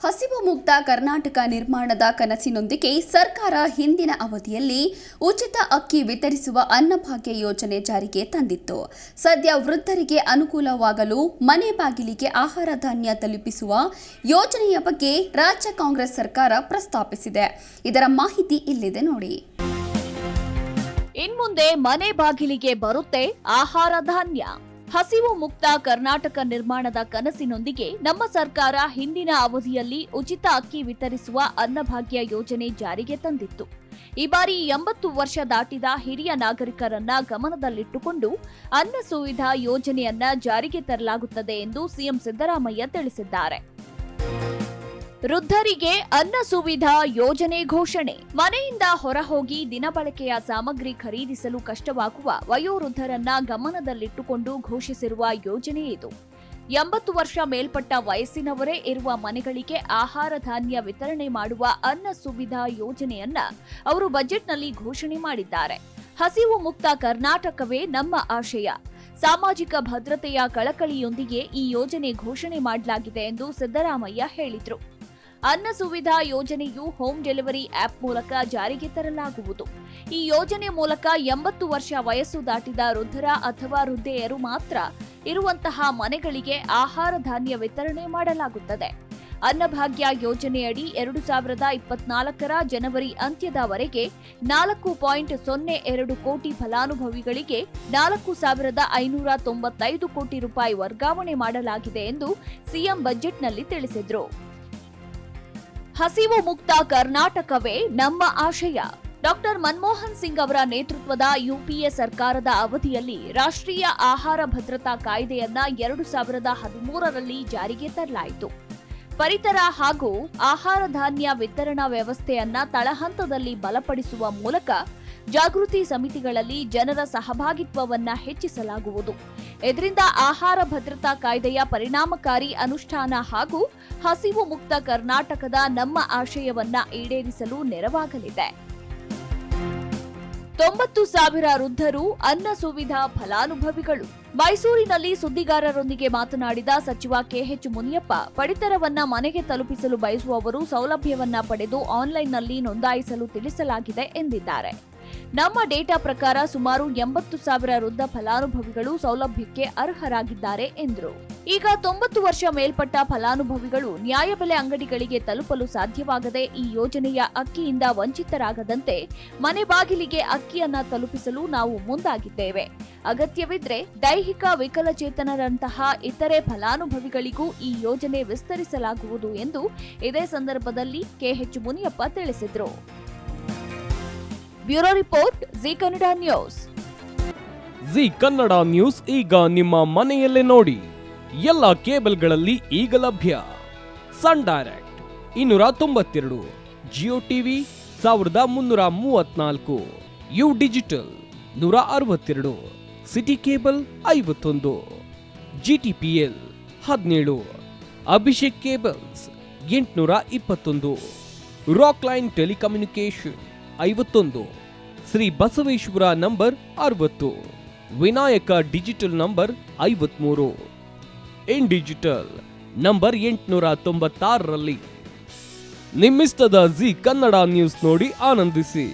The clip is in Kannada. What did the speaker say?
ಹಸಿವು ಮುಕ್ತ ಕರ್ನಾಟಕ ನಿರ್ಮಾಣದ ಕನಸಿನೊಂದಿಗೆ ಸರ್ಕಾರ ಹಿಂದಿನ ಅವಧಿಯಲ್ಲಿ ಉಚಿತ ಅಕ್ಕಿ ವಿತರಿಸುವ ಅನ್ನಭಾಗ್ಯ ಯೋಜನೆ ಜಾರಿಗೆ ತಂದಿತ್ತು. ಸದ್ಯ ವೃದ್ಧರಿಗೆ ಅನುಕೂಲವಾಗಲು ಮನೆ ಬಾಗಿಲಿಗೆ ಆಹಾರ ಧಾನ್ಯ ತಲುಪಿಸುವ ಯೋಜನೆಯ ಬಗ್ಗೆ ರಾಜ್ಯ ಕಾಂಗ್ರೆಸ್ ಸರ್ಕಾರ ಪ್ರಸ್ತಾಪಿಸಿದೆ. ಇದರ ಮಾಹಿತಿ ಇಲ್ಲಿದೆ ನೋಡಿ. ಇನ್ಮುಂದೆ ಮನೆ ಬಾಗಿಲಿಗೆ ಬರುತ್ತೆ ಆಹಾರ ಧಾನ್ಯ. ಹಸಿವು ಮುಕ್ತ ಕರ್ನಾಟಕ ನಿರ್ಮಾಣದ ಕನಸಿನೊಂದಿಗೆ ನಮ್ಮ ಸರ್ಕಾರ ಹಿಂದಿನ ಅವಧಿಯಲ್ಲಿ ಉಚಿತ ಅಕ್ಕಿ ವಿತರಿಸುವ ಅನ್ನಭಾಗ್ಯ ಯೋಜನೆ ಜಾರಿಗೆ ತಂದಿತ್ತು. ಈ ಬಾರಿ 80 ವರ್ಷ ದಾಟಿದ ಹಿರಿಯ ನಾಗರಿಕರನ್ನ ಗಮನದಲ್ಲಿಟ್ಟುಕೊಂಡು ಅನ್ನ ಸುವಿಧಾ ಯೋಜನೆಯನ್ನ ಜಾರಿಗೆ ತರಲಾಗುತ್ತದೆ ಎಂದು ಸಿಎಂ ಸಿದ್ದರಾಮಯ್ಯ ತಿಳಿಸಿದ್ದಾರೆ. ವೃದ್ಧರಿಗೆ ಅನ್ನ ಸುವಿಧಾ ಯೋಜನೆ ಘೋಷಣೆ. ಮನೆಯಿಂದ ಹೊರಹೋಗಿ ದಿನಬಳಕೆಯ ಸಾಮಗ್ರಿ ಖರೀದಿಸಲು ಕಷ್ಟವಾಗುವ ವಯೋವೃದ್ಧರನ್ನ ಗಮನದಲ್ಲಿಟ್ಟುಕೊಂಡು ಘೋಷಿಸಿರುವ ಯೋಜನೆ ಇದು. 80 ವರ್ಷ ಮೇಲ್ಪಟ್ಟ ವಯಸ್ಸಿನವರೇ ಇರುವ ಮನೆಗಳಿಗೆ ಆಹಾರ ಧಾನ್ಯ ವಿತರಣೆ ಮಾಡುವ ಅನ್ನ ಸುವಿಧಾ ಯೋಜನೆಯನ್ನ ಅವರು ಬಜೆಟ್ನಲ್ಲಿ ಘೋಷಣೆ ಮಾಡಿದ್ದಾರೆ. ಹಸಿವು ಮುಕ್ತ ಕರ್ನಾಟಕವೇ ನಮ್ಮ ಆಶಯ. ಸಾಮಾಜಿಕ ಭದ್ರತೆಯ ಕಳಕಳಿಯೊಂದಿಗೆ ಈ ಯೋಜನೆ ಘೋಷಣೆ ಮಾಡಲಾಗಿದೆ ಎಂದು ಸಿದ್ದರಾಮಯ್ಯ ಹೇಳಿದರು. ಅನ್ನ ಸುವಿಧಾ ಯೋಜನೆಯು ಹೋಮ್ ಡೆಲಿವರಿ ಆಪ್ ಮೂಲಕ ಜಾರಿಗೆ ತರಲಾಗುವುದು. ಈ ಯೋಜನೆ ಮೂಲಕ 80 ವರ್ಷ ವಯಸ್ಸು ದಾಟಿದ ವೃದ್ಧರ ಅಥವಾ ವೃದ್ಧೆಯರು ಮಾತ್ರ ಇರುವಂತಹ ಮನೆಗಳಿಗೆ ಆಹಾರ ಧಾನ್ಯ ವಿತರಣೆ ಮಾಡಲಾಗುತ್ತದೆ. ಅನ್ನಭಾಗ್ಯ ಯೋಜನೆಯಡಿ 2024ರ ಜನವರಿ ಅಂತ್ಯದವರೆಗೆ 4.02 ಕೋಟಿ ಫಲಾನುಭವಿಗಳಿಗೆ 4,595 ಕೋಟಿ ರೂಪಾಯಿ ವರ್ಗಾವಣೆ ಮಾಡಲಾಗಿದೆ ಎಂದು ಸಿಎಂ ಬಜೆಟ್ನಲ್ಲಿ ತಿಳಿಸಿದರು. ಹಸಿವು ಮುಕ್ತ ಕರ್ನಾಟಕವೇ ನಮ್ಮ ಆಶಯ. ಡಾಕ್ಟರ್ ಮನಮೋಹನ್ ಸಿಂಗ್ ಅವರ ನೇತೃತ್ವದ ಯುಪಿಎ ಸರ್ಕಾರದ ಅವಧಿಯಲ್ಲಿ ರಾಷ್ಟ್ರೀಯ ಆಹಾರ ಭದ್ರತಾ ಕಾಯ್ದೆಯನ್ನ 2013ರಲ್ಲಿ ಜಾರಿಗೆ ತರಲಾಯಿತು. ಪರಿತರ ಹಾಗೂ ಆಹಾರ ಧಾನ್ಯ ವಿತರಣಾ ವ್ಯವಸ್ಥೆಯನ್ನ ತಳಹಂತದಲ್ಲಿ ಬಲಪಡಿಸುವ ಮೂಲಕ ಜಾಗೃತಿ ಸಮಿತಿಗಳಲ್ಲಿ ಜನರ ಸಹಭಾಗಿತ್ವವನ್ನ ಹೆಚ್ಚಿಸಲಾಗುವುದು. ಇದರಿಂದ ಆಹಾರ ಭದ್ರತಾ ಕಾಯ್ದೆಯ ಪರಿಣಾಮಕಾರಿ ಅನುಷ್ಠಾನ ಹಾಗೂ ಹಸಿವು ಮುಕ್ತ ಕರ್ನಾಟಕದ ನಮ್ಮ ಆಶಯವನ್ನ ಈಡೇರಿಸಲು ನೆರವಾಗಲಿದೆ. 90,000 ವೃದ್ಧರು ಅನ್ನ ಸುವಿಧಾ ಫಲಾನುಭವಿಗಳು. ಮೈಸೂರಿನಲ್ಲಿ ಸುದ್ದಿಗಾರರೊಂದಿಗೆ ಮಾತನಾಡಿದ ಸಚಿವ ಕೆಎಚ್ ಮುನಿಯಪ್ಪ, ಪಡಿತರವನ್ನ ಮನೆಗೆ ತಲುಪಿಸಲು ಬಯಸುವವರು ಸೌಲಭ್ಯವನ್ನ ಪಡೆದು ಆನ್ಲೈನ್ನಲ್ಲಿ ನೋಂದಾಯಿಸಲು ತಿಳಿಸಲಾಗಿದೆ ಎಂದಿದ್ದಾರೆ. ನಮ್ಮ ಡೇಟಾ ಪ್ರಕಾರ ಸುಮಾರು 80,000 ವೃದ್ಧ ಫಲಾನುಭವಿಗಳು ಸೌಲಭ್ಯಕ್ಕೆ ಅರ್ಹರಾಗಿದ್ದಾರೆ ಎಂದರು. ಈಗ 90 ವರ್ಷ ಮೇಲ್ಪಟ್ಟ ಫಲಾನುಭವಿಗಳು ನ್ಯಾಯಬೆಲೆ ಅಂಗಡಿಗಳಿಗೆ ತಲುಪಲು ಸಾಧ್ಯವಾಗದೆ ಈ ಯೋಜನೆಯ ಅಕ್ಕಿಯಿಂದ ವಂಚಿತರಾಗದಂತೆ ಮನೆ ಬಾಗಿಲಿಗೆ ಅಕ್ಕಿಯನ್ನ ತಲುಪಿಸಲು ನಾವು ಮುಂದಾಗಿದ್ದೇವೆ. ಅಗತ್ಯವಿದ್ರೆ ದೈಹಿಕ ವಿಕಲಚೇತನರಂತಹ ಇತರೆ ಫಲಾನುಭವಿಗಳಿಗೂ ಈ ಯೋಜನೆ ವಿಸ್ತರಿಸಲಾಗುವುದು ಎಂದು ಇದೇ ಸಂದರ್ಭದಲ್ಲಿ ಕೆಎಚ್ ಮುನಿಯಪ್ಪ ತಿಳಿಸಿದರು. Bureau report, Zee Kannada news. Zee Kannada news ಈಗ ನಿಮ್ಮ ಮನೆಯಲ್ಲೇ ನೋಡಿ. ಎಲ್ಲ ಕೇಬಲ್ಗಳಲ್ಲಿ ಈಗ ಲಭ್ಯ. Sun Direct 292, Jio TV 1334, U digital 162, Siti cable 51, GTPL 17, Abhishek cables 821, Rock Line telecommunication 51, Shri Basaveshwara number 60, Vinayaka digital number 53, In digital number 896ರಲ್ಲಿ. ನಿಮ್ಮಿಸ್ತದ ಜಿ ಕನ್ನಡ ನ್ಯೂಸ್ ನೋಡಿ ಆನಂದಿಸಿ.